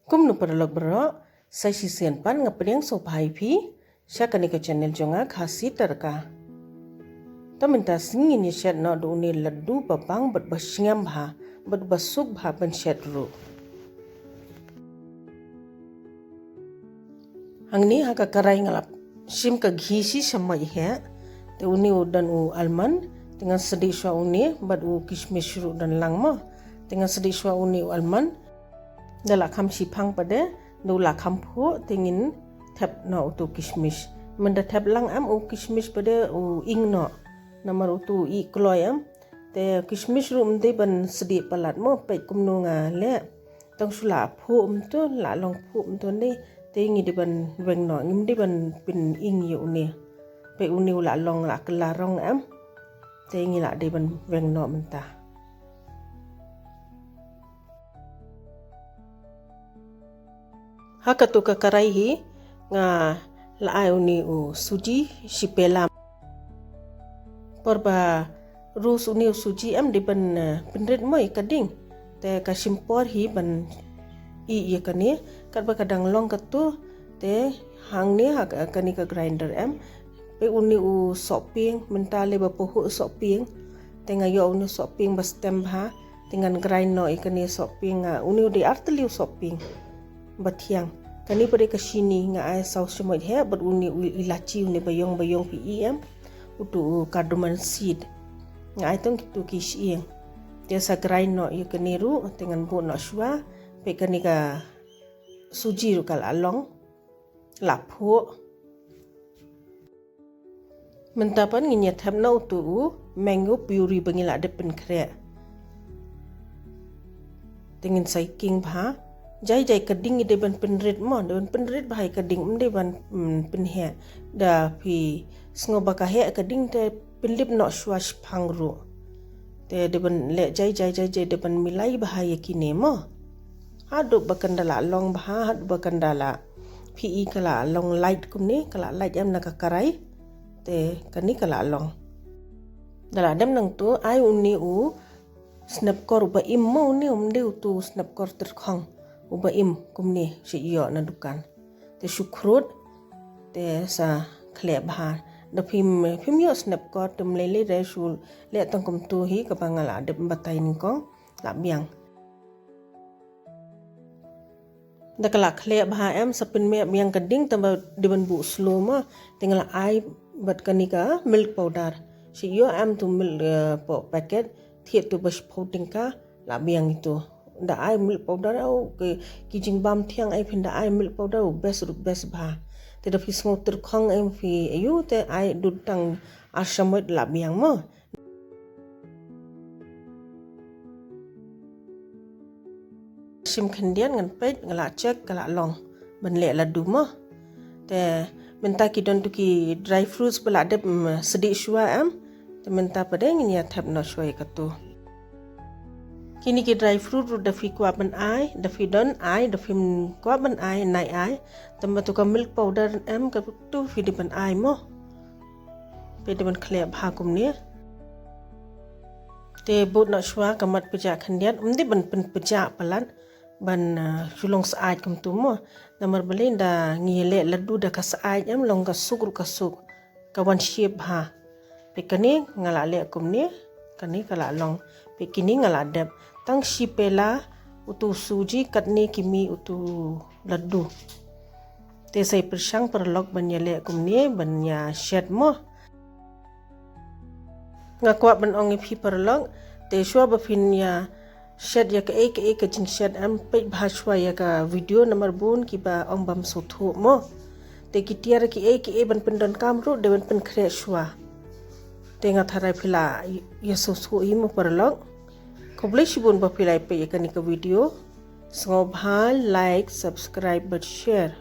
Kum nu perlok bro, saya sisian pan ngapedeng so pai pi, saya kani ke channel jonga khasi terka. Ta minta singin ni shed no do ni laddu babang bat basyam bha, bat basuk bha ban shed ru. Hang ni haka karai ngalap sim ka ghisi sama ihe, te uni dan u almond, dengan sedih shwa uni bat u kishmish ru dan langma, dengan sedih shwa uni u almond. Dala kam sipang pada dula kam phu tingin tap no utu kishmish menda tap lang am u kishmish pada u ing no namar utu I kloy am te kishmish rum de ban sedi palat mo pe kumno nga le tong sula phu tu la long phu tu ni te ngi de ban weng no ngim de ban pin ing yu ni pe uni la long la kala rong am te ngi la de ban weng no menta. Haka tu ka karai hi nga laai uni u suji sipela porba rus uni u suji am di ban penret moi kading te ka simpor hi ban I ye kani karba kadang long katu te hang ni ha kani ka grinder am pe uni u soping mentale ba pohu soping te nga yo uni soping ba stem ha dengan grind no ikani soping uni di arteliu soping batiang kani pada kesini nga ai saus semua he ber uni ilaci uni bayong PEM utu cardamom seed nga ai tong kitu kisieng dia sa grind no yu kani ru dengan bu no shwa pe kani ka suji ru kal along lapho mentapan nginya thap no tu mango puree bangila depen kre dengan saiking bha jai kading ide ban penret mo ban penret bahai kading ide ban penhe da pi sngo baka he kading te pinlip no shwash phangru te de ban le jai de ban milai bahai kine mo hadu bakandala long bha hadu bakandala PE kala long light kumni kala light am naka karai te kani kala long dala dam nang tu ai uni u snap kor ba immo ni umde tu snap kor terkhang ubaim kumni si iyo na dukan te syukrut te sa kleb ha da phim yo snap ko tum lele re sul le tang kum tu hi ka bangala de batai ni ko la biang da kala kleb ha am sapin me biang kading tamba de ban bu slow ma tingala ai bat kanika milk powder si yo am tu milk po packet thiet tu bas pouting ka la biang itu da ai milk powder au ke kijing bam thiang ai phinda ai milk powder best bha te da fis ngo ter khang em fi ayu te ai dut tang asamot la biang mo sim khandian ngan pet ngala check kala long ban le la du mo te menta ki don tu ki dry fruits bala de sedi shwa am te menta padeng nya thap no shwa katu kini ki dry fruit ru da fi kwa ban ai da fi don ai da fim kwa ban ai nai ai tamba tu ka milk powder em ka tu fi di ban ai mo pe di ban khle bha kum ni te bot na shwa kamat peja khandiat umdi ban pen peja palan ban chulong saaj kum tu mo namar balin da ngile laddu da ka saaj em long ka suk ru ka suk ka wan shape ha pe kani ngala le kum ni kani kala long pe kini ngala dep tang sipela utu suji katni kimi utu laddu te sai persang perlok banyale kumni banya shed mo ngakwa ban ongi phi perlok te shwa ba fin ya shed ya ka ek jin shed am pe bhashwa ya ka video number bun ki ba ong bam so thu mo te ki tiar ki ek ban pendon kam ru de ban pen khre shwa te nga tharai phila ya so so i mo perlok Kublai shibun ba pilai pe yakani ka video. Sngobhal like, subscribe, but share.